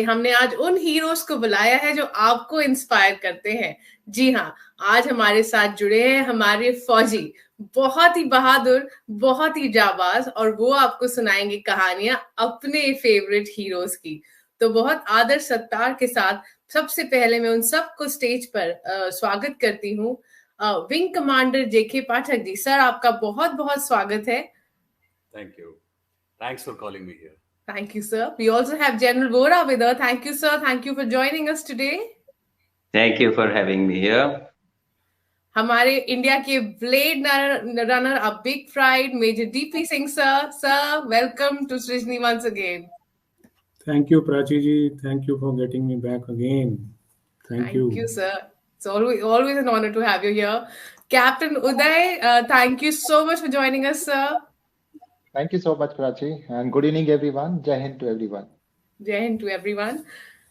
हमने आज उन हीरोज को बुलाया है जो आपको इंस्पायर करते हैं। जी हाँ, आज हमारे साथ जुड़े हैं हमारे फौजी, बहुत ही बहादुर, बहुत ही जाबाज, और वो आपको सुनाएंगे कहानियां अपने फेवरेट हीरोज की। तो बहुत आदर सत्कार के साथ सबसे पहले मैं उन सबको स्टेज पर स्वागत करती हूँ। विंग कमांडर जेके पाठक जी, सर आपका बहुत बहुत स्वागत है। Thank you, thanks for calling me here. Thank you, sir. We also have General Vora with us. Thank you, sir. Thank you for joining us today. Thank you for having me here. हमारे India के blade runner, a big pride, major DP Singh sir. Sir, welcome to Srijani once again. Thank you, Prachi ji. Thank you for getting me back again. Thank you. Thank you, sir. It's always an honor to have you here. Captain Uday, thank you so much for joining us, sir. Thank you so much, Prachi, and good evening, everyone. Jai Hind to everyone. Jai Hind to everyone.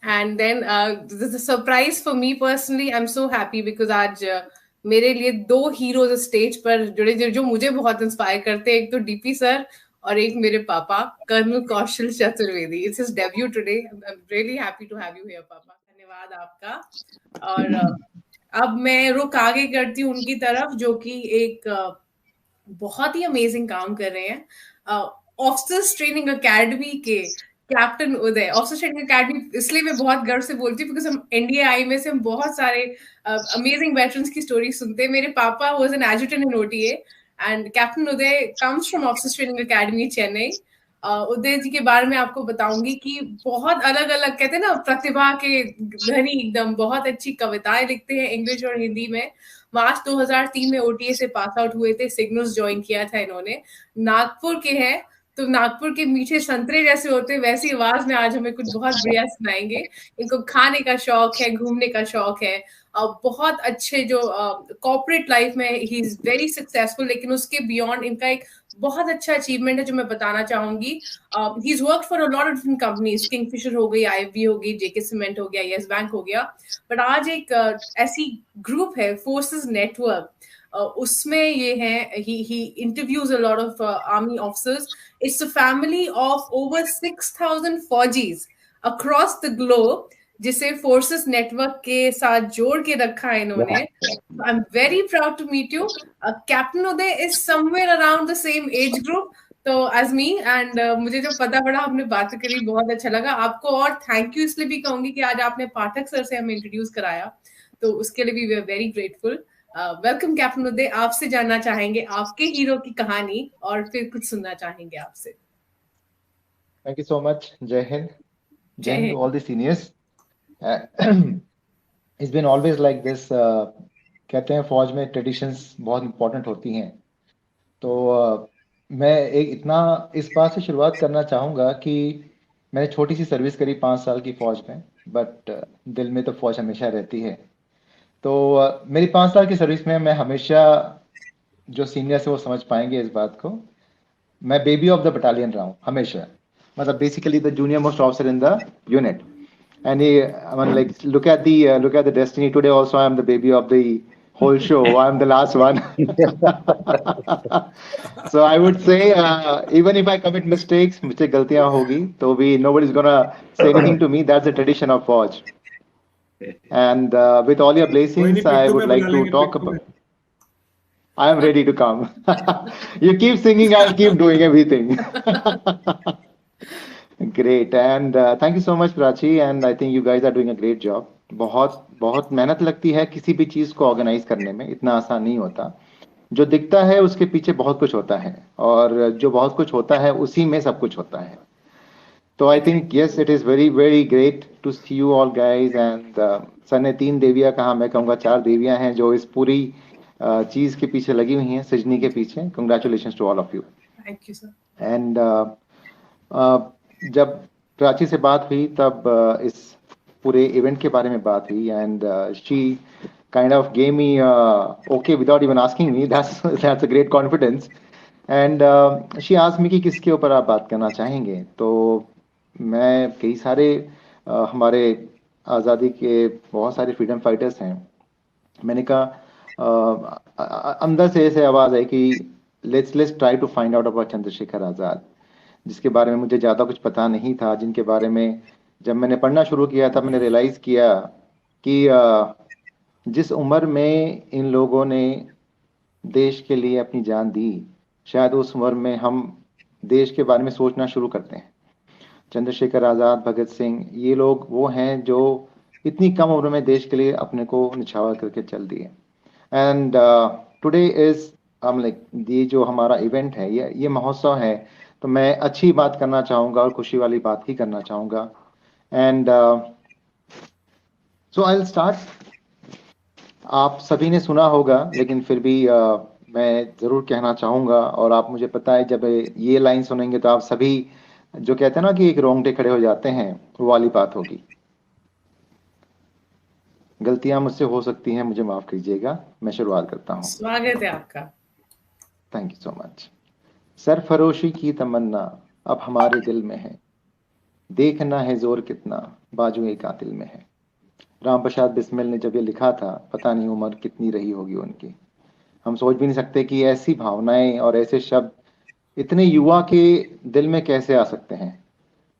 And then this is a surprise for me personally. I'm so happy because आज मेरे लिए दो heroes stage पर जुड़े जो मुझे बहुत inspire करते हैं। एक तो डीपी सर और एक मेरे पापा colonel Kaushal Chaturvedi. It's his debut today. I am really happy to have you here पापा। धन्यवाद आपका। और अब मैं रुख आगे करती हूँ उनकी तरफ, जो कि एक बहुत ही अमेजिंग काम कर रहे हैं। ऑफिसर्स ट्रेनिंग अकेडमी के कैप्टन उदय। ऑफिसर्स ट्रेनिंग अकेडमी इसलिए मैं बहुत गर्व से बोलती हूँ बिकॉज हम एनडीआई में से हम बहुत सारे अमेजिंग वेटरन्स की स्टोरी सुनते हैं। मेरे पापा was an adjutant in OTA and captain Uday comes from officers training academy Chennai. Uday ji के बारे में आपको बताऊंगी कि बहुत अलग अलग, कहते हैं ना, प्रतिभा के धनी, एकदम बहुत अच्छी कविताएं लिखते हैं इंग्लिश और हिंदी में। मार्च 2003 में ओटीए से पास आउट हुए थे। सिग्नल्स ज्वाइन किया था इन्होंने। नागपुर के हैं, तो नागपुर के मीठे संतरे जैसे होते हैं वैसी आवाज में आज हमें कुछ बहुत बढ़िया सुनाएंगे। इनको खाने का शौक है, घूमने का शौक है। बहुत अच्छे जो कॉर्पोरेट लाइफ में ही इज वेरी सक्सेसफुल, लेकिन उसके बियॉन्ड इनका एक बहुत अच्छा अचीवमेंट है जो मैं बताना चाहूंगी। He is worked for a lot of different companies. Kingfisher हो गई, आईएफबी हो गई, जेके सीमेंट हो गया, यस बैंक हो गया। बट आज एक ऐसी ग्रुप है फोर्सेस नेटवर्क, उसमें ये है, he interviews a lot of army officers. It's a family of over 6,000 फौजीज across the globe, जिसे फोर्सेस नेटवर्क के साथ जोड़ के रखा है इन्होंने। I am very proud to meet you. Captain Uday is somewhere around the same age group तो एज मी, एंड मुझे जब पता पड़ा, हमने बात करी, बहुत अच्छा लगा। आपको और थैंक यू इसलिए भी कहूंगी कि आज आपने पाठक सर से हमें इंट्रोड्यूस कराया, तो उसके लिए भी we are very grateful. Welcome captain Uday. आपसे जानना चाहेंगे आपके हीरो की कहानी और फिर कुछ सुनना चाहेंगे आपसे। Thank you so much. Jai Hind. Jai Hind to all the seniors. It's been always like this. कहते हैं फौज में ट्रेडिशंस बहुत इंपॉर्टेंट होती हैं। तो मैं एक इतना इस बात से शुरुआत करना चाहूँगा कि मैंने छोटी सी सर्विस करी 5 साल की फौज में, बट दिल में तो फौज हमेशा रहती है। तो मेरी 5 साल की सर्विस में मैं हमेशा, जो सीनियर से वो समझ पाएंगे इस बात को, मैं बेबी ऑफ द बटालियन रहा हूँ हमेशा। मतलब basically the junior most officer in the unit. And I mean, like, look at the destiny. Today also I am the baby of the whole show. I am the last one. So I would say, even if I commit mistakes, मुझसे गलतियां होगी, तो भी nobody's gonna say anything to me. That's the tradition of Forge. And with all your blessings, I would like to talk about. I am ready to come. You keep singing, I'll keep doing everything. Great, and thank you so much, Prachi, and I think you guys are doing a great job. बहुत मेहनत लगती है किसी भी चीज को organise करने में, इतना आसान नहीं होता। जो दिखता है उसके पीछे बहुत कुछ होता है, और जो बहुत कुछ होता है उसी में सब कुछ होता है। तो I think yes, it is very very great to see you all guys. And sir ने 3 देवियां कहा, मैं कहूँगा 4 देवियां हैं जो इस पूरी चीज के पीछे लगी हुई हैं, सृजनी के पीछे। Congratulations to all of you. Thank you sir. And जब प्राची से बात हुई तब इस पूरे इवेंट के बारे में बात हुई, and she kind of gave me okay without even asking me. That's a great confidence. And she asked me कि किसके ऊपर आप बात करना चाहेंगे। तो मैं कई सारे हमारे आज़ादी के बहुत सारे फ्रीडम फाइटर्स हैं। मैंने कहा अंदर से ऐसे आवाज़ आई कि let's try to find out about Chandrashekhar Azad, जिसके बारे में मुझे ज़्यादा कुछ पता नहीं था, जिनके बारे में जब मैंने पढ़ना शुरू किया तब मैंने रियलाइज किया कि जिस उम्र में इन लोगों ने देश के लिए अपनी जान दी, शायद उस उम्र में हम देश के बारे में सोचना शुरू करते हैं। चंद्रशेखर आज़ाद, भगत सिंह, ये लोग वो हैं जो इतनी कम उम्र में देश के लिए अपने को निछावर करके चल दिए। एंड टुडे इज लाइक ये जो हमारा इवेंट है, ये महोत्सव है, तो मैं अच्छी बात करना चाहूँगा और खुशी वाली बात ही करना चाहूँगा। And so I will start. आप सभी ने सुना होगा, लेकिन फिर भी मैं ज़रूर कहना चाहूँगा। और आप, मुझे पता है जब ये लाइन सुनेंगे तो आप सभी जो कहते हैं ना कि एक रोंगटे खड़े हो जाते हैं, वो वाली बात होगी। गलतियां मुझसे हो सकती हैं, मुझे माफ कीजिएगा। मैं शुरुआत करता हूँ। स्वागत है आपका। Thank you so much. सरफरोशी की तमन्ना अब हमारे दिल में है, देखना है जोर कितना बाजुए कातिल में है। राम प्रसाद बिस्मिल ने जब ये लिखा था, पता नहीं उम्र कितनी रही होगी उनकी। हम सोच भी नहीं सकते कि ऐसी भावनाएं और ऐसे शब्द इतने युवा के दिल में कैसे आ सकते हैं।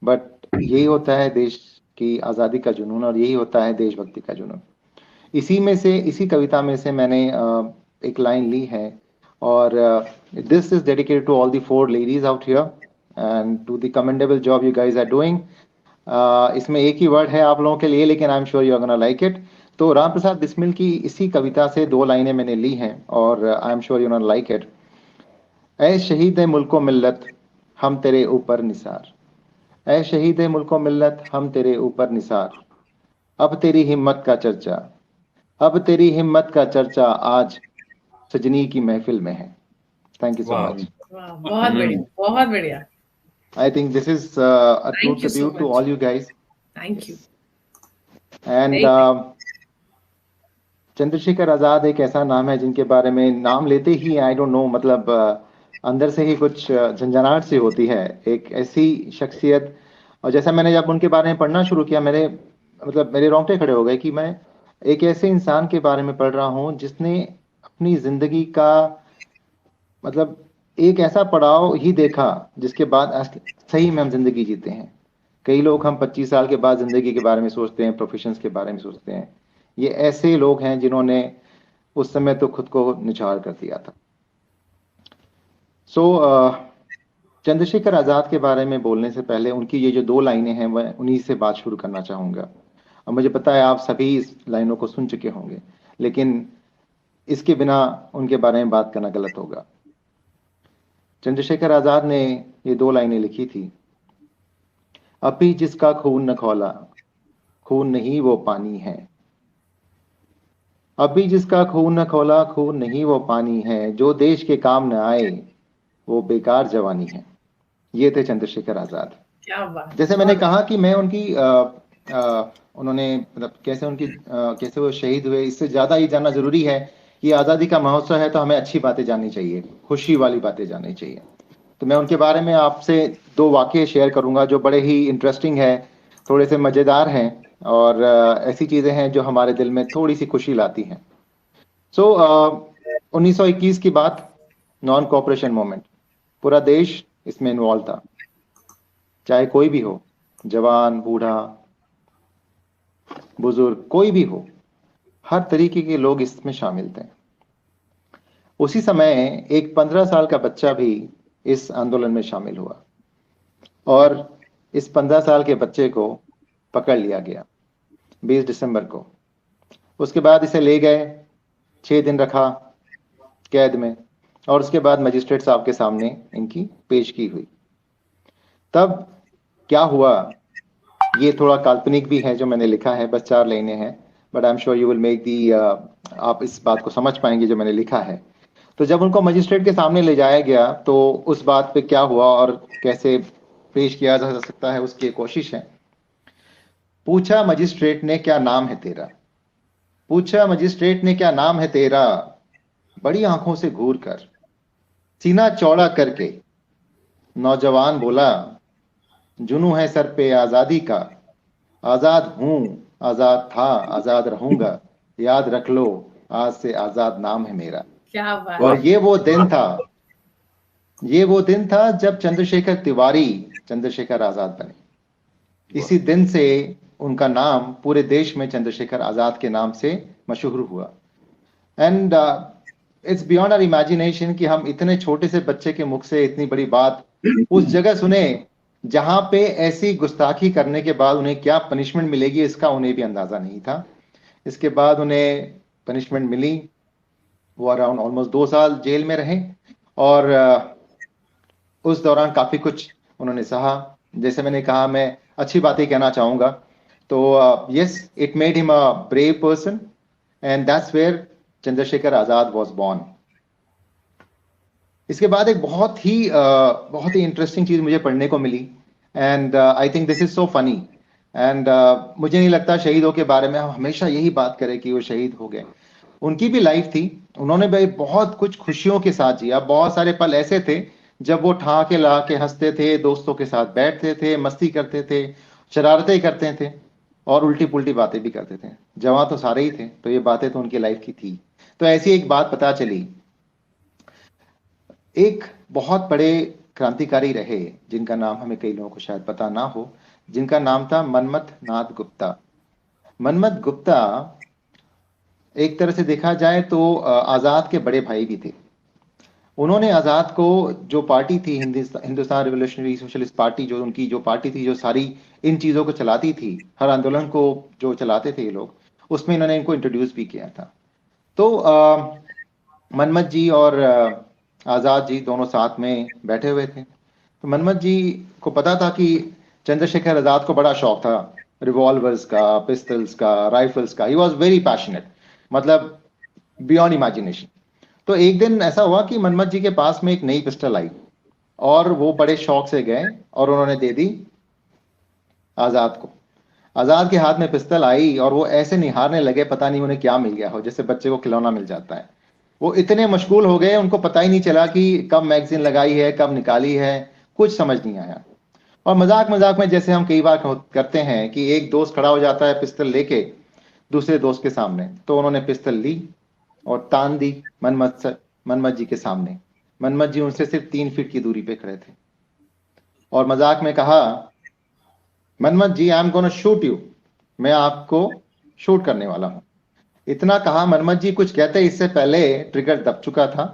बट यही होता है देश की आज़ादी का जुनून, और यही होता है देशभक्ति का जुनून। इसी कविता में से मैंने एक लाइन ली है, और this is dedicated to all the 4 ladies out here and to the commendable job you guys are doing. इसमें एक ही वर्ड है आप लोगों के लिए, लेकिन I am sure you are gonna like it. तो राम प्रसाद बिस्मिल की इसी कविता से 2 लाइनें मैंने ली हैं, और I am sure you gonna like it. ऐ शहीद मुल्को मिल्लत हम तेरे ऊपर निसार, ऐ शहीद मुल्को मिल्लत हम तेरे ऊपर निसार। अब तेरी हिम्मत का चर्चा, अब तेरी हिम्मत का चर्चा आज सजनी की महफिल में है। Thank you so Wow. Much. बहुत बढ़िया, बहुत बढ़िया। आई think this is a true Thank you so tribute to much. all you guys. Thank you. And Chandrashekhar Azad एक ऐसा नाम है जिनके बारे में नाम लेते ही आई डोंट नो, मतलब अंदर से ही कुछ झंझनाहट सी होती है। एक ऐसी शख्सियत, और जैसा मैंने जब उनके बारे में पढ़ना शुरू किया, मेरे रोंगटे खड़े हो गए कि मैं एक ऐसे इंसान के बारे में पढ़ रहा हूँ जिसने अपनी जिंदगी का मतलब एक ऐसा पड़ाव ही देखा जिसके बाद सही में हम जिंदगी जीते हैं। कई लोग हम 25 साल के बाद जिंदगी के बारे में सोचते हैं, प्रोफेशंस के बारे में सोचते हैं। ये ऐसे लोग हैं जिन्होंने उस समय तो खुद को निछावर कर दिया था। चंद्रशेखर आजाद के बारे में बोलने से पहले उनकी ये जो 2 लाइनें हैं, मैं उन्हीं से बात शुरू करना चाहूंगा। और मुझे पता है आप सभी इस लाइनों को सुन चुके होंगे, लेकिन इसके बिना उनके बारे में बात करना गलत होगा। चंद्रशेखर आजाद ने ये 2 लाइनें लिखी थी। अभी जिसका खून न खौला, खून नहीं वो पानी है। अभी जिसका खून न खौला, खून नहीं वो पानी है। जो देश के काम न आए वो बेकार जवानी है। ये थे चंद्रशेखर आजाद। क्या बात। जैसे मैंने कहा कि मैं उनकी उन्होंने मतलब कैसे वो शहीद हुए, इससे ज्यादा ही जानना जरूरी है। कि आज़ादी का महोत्सव है तो हमें अच्छी बातें जाननी चाहिए, खुशी वाली बातें जाननी चाहिए। तो मैं उनके बारे में आपसे 2 वाक़ये शेयर करूंगा जो बड़े ही इंटरेस्टिंग है, थोड़े से मज़ेदार हैं, और ऐसी चीज़ें हैं जो हमारे दिल में थोड़ी सी खुशी लाती हैं। 1921 की बात, नॉन कोऑपरेशन मूवमेंट, पूरा देश इसमें इन्वॉल्व था। चाहे कोई भी हो, जवान, बूढ़ा, बुजुर्ग, कोई भी हो, हर तरीके के लोग इसमें शामिल थे। उसी समय एक 15 साल का बच्चा भी इस आंदोलन में शामिल हुआ, और इस 15 साल के बच्चे को पकड़ लिया गया 20 दिसंबर को। उसके बाद इसे ले गए, 6 दिन रखा कैद में, और उसके बाद मजिस्ट्रेट साहब के सामने इनकी पेशगी हुई। तब क्या हुआ, ये थोड़ा काल्पनिक भी है जो मैंने लिखा है, बस 4 लाइनें हैं, but I am sure you will make the, आप इस बात को समझ पाएंगे जो मैंने लिखा है। तो जब उनको मजिस्ट्रेट के सामने ले जाया गया तो उस बात पे क्या हुआ और कैसे पेश किया जा सकता है उसकी कोशिश है। पूछा मजिस्ट्रेट ने क्या नाम है तेरा, पूछा मजिस्ट्रेट ने क्या नाम है तेरा, बड़ी आंखों से घूर कर, सीना चौड़ा करके नौजवान बोला, जुनू है सर पे आजादी का, आजाद हूं, आजाद था, आजाद रहूंगा, याद रख लो आज से आजाद नाम है मेरा। क्या बात। और ये वो दिन था जब चंद्रशेखर तिवारी चंद्रशेखर आजाद बने। इसी दिन से उनका नाम पूरे देश में चंद्रशेखर आजाद के नाम से मशहूर हुआ। And it's beyond our imagination कि हम इतने छोटे से बच्चे के मुख से इतनी बड़ी बात उस जगह सुने जहां पे ऐसी गुस्ताखी करने के बाद उन्हें क्या पनिशमेंट मिलेगी इसका उन्हें भी अंदाजा नहीं था। इसके बाद उन्हें पनिशमेंट मिली, वो अराउंड ऑलमोस्ट 2 साल जेल में रहे और उस दौरान काफी कुछ उन्होंने सहा। जैसे मैंने कहा, मैं अच्छी बातें कहना चाहूंगा। तो yes, it made him a brave person and that's where Chandrashekhar Azad was born. इसके बाद एक बहुत ही इंटरेस्टिंग चीज मुझे पढ़ने को मिली and I think this is so funny and मुझे नहीं लगता शहीदों के बारे में हम हमेशा यही बात करें कि वो शहीद हो गए। उनकी भी लाइफ थी, उन्होंने भी बहुत कुछ खुशियों के साथ जिया। बहुत सारे पल ऐसे थे जब वो ठा के ला के हंसते थे, दोस्तों के साथ बैठते थे, मस्ती करते थे, शरारतें करते थे और उल्टी पुल्टी बातें भी करते थे। जवां तो सारे ही थे, तो ये बातें तो उनकी लाइफ की थी। तो ऐसी एक बात पता चली, एक बहुत बड़े क्रांतिकारी रहे जिनका नाम हमें कई लोगों को शायद पता ना हो, जिनका नाम था मनमथ नाथ गुप्ता। मनमथ गुप्ता एक तरह से देखा जाए तो आजाद के बड़े भाई भी थे। उन्होंने आजाद को, जो पार्टी थी हिंदुस्तान रिवोल्यूशनरी सोशलिस्ट पार्टी, जो उनकी जो पार्टी थी जो सारी इन चीजों को चलाती थी, हर आंदोलन को जो चलाते थे ये लोग, उसमें इन्होंने इनको इंट्रोड्यूस भी किया था। तो मनमथ जी और आजाद जी दोनों साथ में बैठे हुए थे। तो मनमथ जी को पता था कि चंद्रशेखर आजाद को बड़ा शौक था रिवॉल्वर्स का, पिस्टल्स का, राइफल्स का। ही वॉज वेरी पैशनेट, मतलब बियॉन्ड इमेजिनेशन। तो एक दिन ऐसा हुआ कि मनमथ जी के पास में एक नई पिस्टल आई और वो बड़े शौक से गए और उन्होंने दे दी आजाद को। आजाद के हाथ में पिस्टल आई और वो ऐसे निहारने लगे, पता नहीं उन्हें क्या मिल गया हो, जैसे बच्चे को खिलौना मिल जाता है। वो इतने मशगूल हो गए, उनको पता ही नहीं चला कि कब मैगजीन लगाई है, कब निकाली है, कुछ समझ नहीं आया। और मजाक मजाक में जैसे हम कई बार करते हैं कि एक दोस्त खड़ा हो जाता है पिस्टल लेके दूसरे दोस्त के सामने, तो उन्होंने पिस्टल ली और तान दी मनमथ जी के सामने। मनमथ जी उनसे सिर्फ 3 फीट की दूरी पे खड़े थे और मजाक में कहा, Manmath ji, I am gonna shoot you, मैं आपको शूट करने वाला हूं। इतना कहा, मनमथ जी कुछ कहते इससे पहले ट्रिगर दब चुका था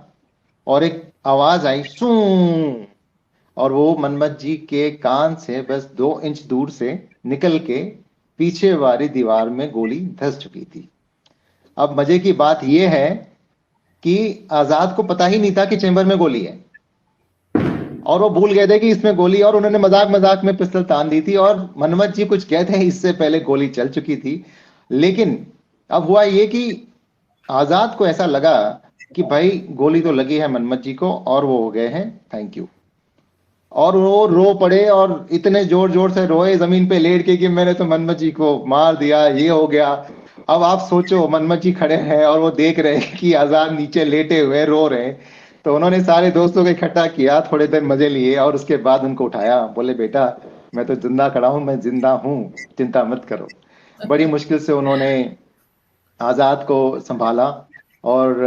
और एक आवाज आई सू, और वो मनमथ जी के कान से बस 2 इंच दूर से निकल के पीछे वाली दीवार में गोली धंस चुकी थी। अब मजे की बात यह है कि आजाद को पता ही नहीं था कि चेंबर में गोली है और वो भूल गए थे कि इसमें गोली, और उन्होंने मजाक मजाक में पिस्टल तान दी थी और मनमथ जी कुछ कहते हैं इससे पहले गोली चल चुकी थी। लेकिन अब हुआ ये कि आजाद को ऐसा लगा कि भाई गोली तो लगी है मनमथ जी को और वो हो गए हैं थैंक यू, और वो रो पड़े और इतने जोर जोर से रोए जमीन पे लेट के कि मैंने तो मनमथ जी को मार दिया, ये हो गया। अब आप सोचो, मनमथ जी खड़े हैं और वो देख रहे हैं कि आजाद नीचे लेटे हुए रो रहे हैं। तो उन्होंने सारे दोस्तों को इकट्ठा किया, थोड़ी देर मजे लिए और उसके बाद उनको उठाया, बोले बेटा मैं तो जिंदा खड़ा हूं, मैं जिंदा हूं, चिंता मत करो। बड़ी मुश्किल से उन्होंने आजाद को संभाला और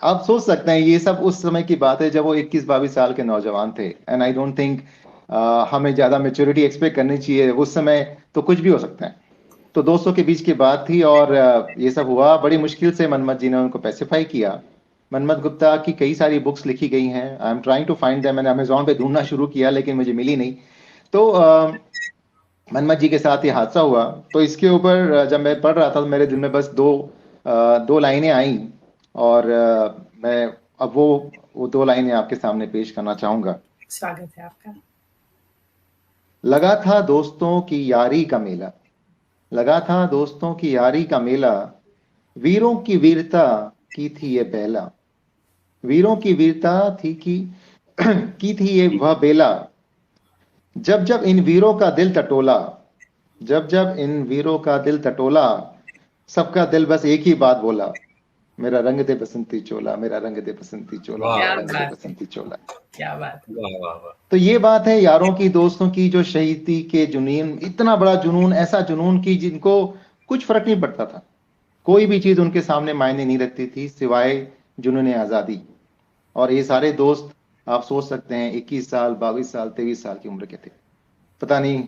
आप सोच सकते हैं ये सब उस समय की बात है जब वो 21-22 साल के नौजवान थे। एंड आई डोंट थिंक हमें ज्यादा मेच्योरिटी एक्सपेक्ट करनी चाहिए, उस समय तो कुछ भी हो सकता है। तो दोस्तों के बीच की बात थी और ये सब हुआ। बड़ी मुश्किल से मनमथ जी ने उनको पैसिफाई किया। मनमथ गुप्ता की कई सारी बुक्स लिखी गई हैं, I am trying to find them, मैंने अमेजोन पे ढूंढना शुरू किया लेकिन मुझे मिली नहीं। तो मनमथ जी के साथ ये हादसा हुआ। तो इसके ऊपर जब मैं पढ़ रहा था तो मेरे दिल में बस दो लाइनें आई और मैं अब वो 2 लाइनें आपके सामने पेश करना चाहूंगा। स्वागत है आपका। लगा था दोस्तों की यारी का मेला, लगा था दोस्तों की यारी का मेला, वीरों की वीरता की थी ये पहला, वीरों की वीरता थी की थी ये वह बेला, जब जब इन वीरों का दिल टटोला, जब जब इन वीरों का दिल टटोला, सबका दिल बस एक ही बात बोला, मेरा रंग दे बसंती चोला, मेरा रंग दे बसंती चोला, मेरा रंग दे बसंती चोला। क्या बात। वाह वाह वाह। तो ये बात है यारों की, दोस्तों की, जो शहीदी के जुनून, इतना बड़ा जुनून, ऐसा जुनून की जिनको कुछ फर्क नहीं पड़ता था, कोई भी चीज उनके सामने मायने नहीं रखती थी सिवाय जुनून आजादी। और ये सारे दोस्त आप सोच सकते हैं 21 साल, 22 साल, 23 साल की उम्र के थे। पता नहीं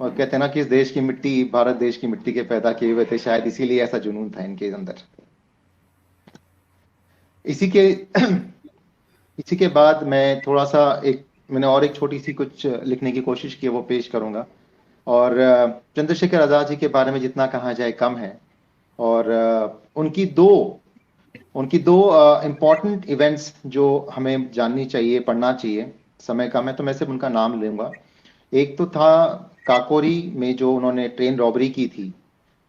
और कहते हैं ना कि इस देश की मिट्टी, भारत देश की मिट्टी के पैदा किए हुए थे, शायद इसीलिए ऐसा जुनून था इनके अंदर। इसी के इसी के बाद मैं थोड़ा सा मैंने और एक छोटी सी कुछ लिखने की कोशिश की है, वो पेश करूंगा। और चंद्रशेखर आजाद जी के बारे में जितना कहा जाए कम है। और उनकी दो इम्पॉर्टेंट इवेंट्स जो हमें जाननी चाहिए, पढ़ना चाहिए, समय कम है तो मैं सिर्फ उनका नाम लूंगा। एक तो था काकोरी में जो उन्होंने ट्रेन रॉबरी की थी।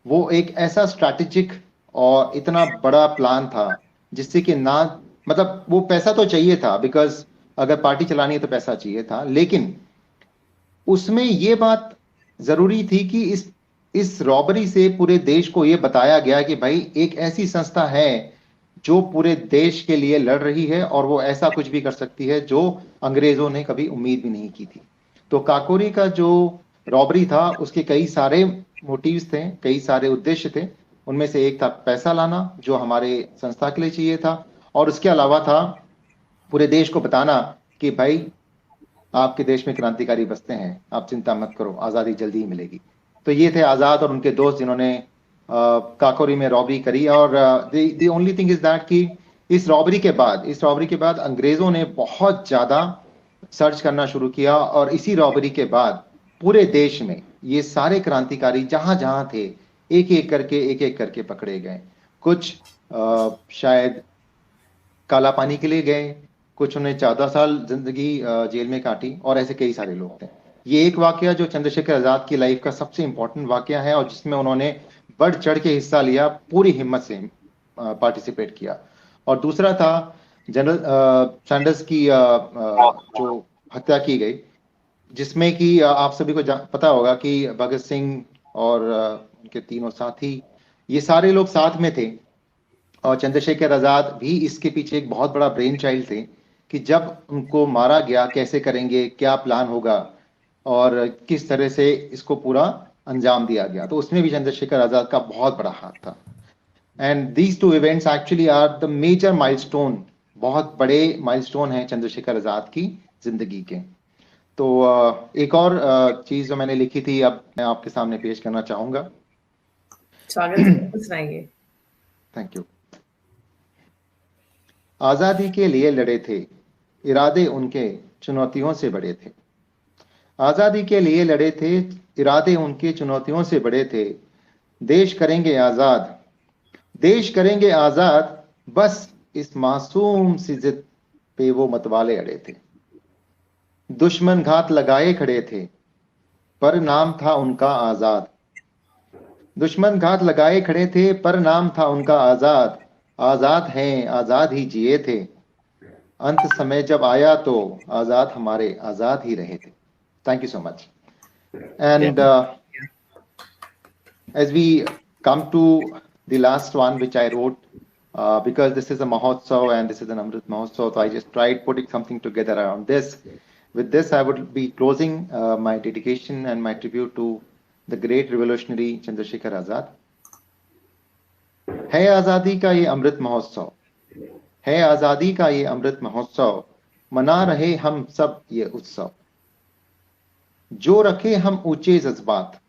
वो एक ऐसा स्ट्रैटेजिक और इतना बड़ा प्लान था जिससे कि ना, मतलब वो पैसा तो चाहिए था, बिकॉज अगर पार्टी चलानी है तो पैसा चाहिए था, लेकिन उसमें ये बात जरूरी थी कि इस रॉबरी से पूरे देश को ये बताया गया कि भाई एक ऐसी संस्था है जो पूरे देश के लिए लड़ रही है और वो ऐसा कुछ भी कर सकती है जो अंग्रेजों ने कभी उम्मीद भी नहीं की थी। तो काकोरी का जो रॉबरी था उसके कई सारे मोटिव्स थे, कई सारे उद्देश्य थे। उनमें से एक था पैसा लाना जो हमारे संस्था के लिए चाहिए था, और उसके अलावा था पूरे देश को बताना कि भाई आपके देश में क्रांतिकारी बसते हैं, आप चिंता मत करो, आजादी जल्दी ही मिलेगी। तो ये थे आजाद और उनके दोस्त जिन्होंने काकोरी में रॉबरी करी। और the only thing is that कि इस रॉबरी के बाद अंग्रेजों ने बहुत ज्यादा सर्च करना शुरू किया, और इसी रॉबरी के बाद पूरे देश में ये सारे क्रांतिकारी जहां जहां थे एक एक करके पकड़े गए। कुछ शायद काला पानी के लिए गए, कुछ उन्हें 14 साल जिंदगी जेल में काटी, और ऐसे कई सारे लोग थे। ये एक वाकया जो चंद्रशेखर आजाद की लाइफ का सबसे इंपॉर्टेंट वाकया है और जिसमें उन्होंने बढ़ चढ़ के हिस्सा लिया, पूरी हिम्मत से पार्टिसिपेट किया। और दूसरा था जनरल सैंडर्स की जो हत्या की गई, जिसमें कि आप सभी को पता होगा कि भगत सिंह और उनके तीनों साथी, ये सारे लोग साथ में थे। और चंद्रशेखर आजाद भी इसके पीछे एक बहुत बड़ा ब्रेन चाइल्ड थे कि जब उनको मारा गया कैसे करेंगे, क्या प्लान होगा और किस तरह से इसको पूरा अंजाम दिया गया। तो उसमें भी चंद्रशेखर आजाद का बहुत बड़ा हाथ था। And these two events actually are the major milestone, बहुत बड़े माइलस्टोन हैं चंद्रशेखर आजाद की जिंदगी के। तो एक और चीज जो मैंने लिखी थी अब मैं आपके सामने पेश करना चाहूंगा। स्वागत है, सुनाइए। Thank you. आजादी के लिए लड़े थे, इरादे उनके चुनौतियों से बड़े थे। आजादी के लिए लड़े थे, इरादे उनके चुनौतियों से बड़े थे। देश करेंगे आजाद, देश करेंगे आजाद, बस इस मासूम सी जिद पे वो मतवाले अड़े थे। दुश्मन घात लगाए खड़े थे, पर नाम था उनका आजाद। दुश्मन घात लगाए खड़े थे, पर नाम था उनका आजाद। आजाद हैं, आजाद ही जिए थे, अंत समय जब आया तो आजाद हमारे आजाद ही रहे थे। Thank you so much. And as we come to the last one which I wrote, because this is a Mahotsav and this is an Amrit Mahotsav, so I just tried putting something together around this. With this, I would be closing my dedication and my tribute to the great revolutionary Chandrasekhar Azad. है आजादी का ये अमृत महोत्सव, है आजादी का ये अमृत महोत्सव, मना रहे हम सब ये उत्सव। जो रखे हम ऊंचे जज्बात,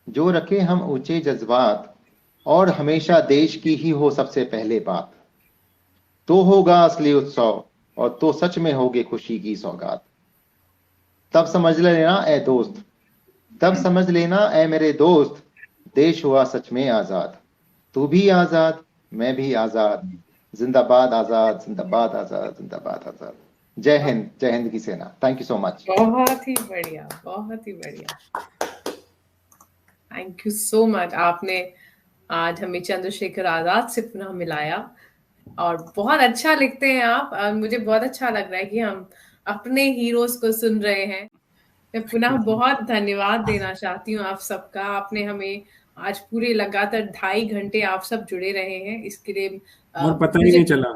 जो रखे हम ऊंचे जज्बात, और हमेशा देश की ही हो सबसे पहले बात, तो होगा असली उत्सव और तो सच में होगी खुशी की सौगात। तब समझ लेना ए दोस्त, तब समझ लेना ए मेरे दोस्त, देश हुआ सच में आजाद। तू भी आजाद, मैं भी आजाद, जिंदाबाद आजाद, जिंदाबाद आजाद, जिंदाबाद आजाद। जय हिंद की सेना। Thank you so much. बहुत ही बढ़िया, बहुत ही बढ़िया। Thank you so much. आपने आज हमें चंद्रशेखर आजाद से पुनः मिलाया और बहुत अच्छा लिखते हैं आप। मुझे बहुत अच्छा लग रहा है कि हम अपने हीरोज को सुन रहे हैं। मैं पुनः बहुत धन्यवाद देना चाहती हूँ आप सबका। आपने हमें आज पूरे लगातार 2.5 घंटे आप सब जुड़े रहे हैं, इसके लिए और पता ही नहीं चला,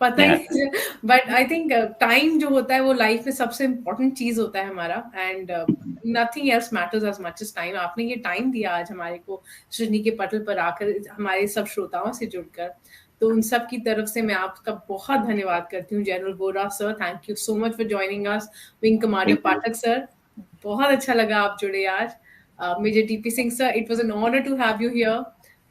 पता ही। बट आई थिंक टाइम जो होता है वो लाइफ में सबसे इम्पोर्टेंट चीज होता है हमारा, and nothing else matters as much as time. आपने ये टाइम दिया आज हमारे को सृजनी के पटल पर आकर, हमारे सब श्रोताओं से जुड़कर, तो उन सब की तरफ से मैं आपका बहुत धन्यवाद करती हूँ। General Bora sir, thank you so much for joining us. Wing commander Pathak sir, बहुत अच्छा लगा आप जुड़े आज. Major DP Singh sir, it was an honor to have you here.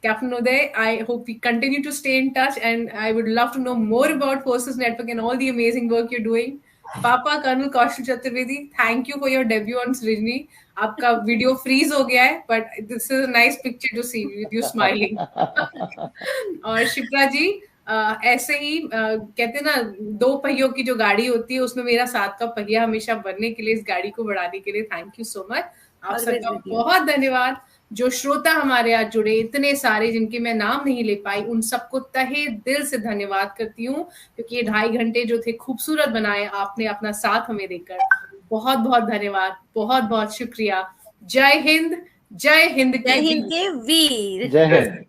Captain Uday, I hope we continue to stay in touch, and I would love to know more about Forces Network and all the amazing work you're doing. Papa Colonel Kaushal Chaturvedi, thank you for your debut on Srijni. आपका video freeze हो गया है, but this is a nice picture to see with you smiling. और शिप्रा जी, ऐसे ही कहते हैं ना, 2 पहियों की जो गाड़ी होती है उसमें मेरा 7 का पहिया हमेशा बनने के लिए, इस गाड़ी को बढ़ाने के लिए थैंक यू सो मच. आप सबका बहुत धन्यवाद. जो श्रोता हमारे आज जुड़े इतने सारे, जिनके मैं नाम नहीं ले पाई, उन सबको तहे दिल से धन्यवाद करती हूँ, क्योंकि ये 2.5 घंटे जो थे खूबसूरत बनाए आपने अपना साथ हमें देकर. बहुत बहुत धन्यवाद, बहुत बहुत शुक्रिया. जय हिंद, जय हिंद जय हिंद के वीर. जय हिंद.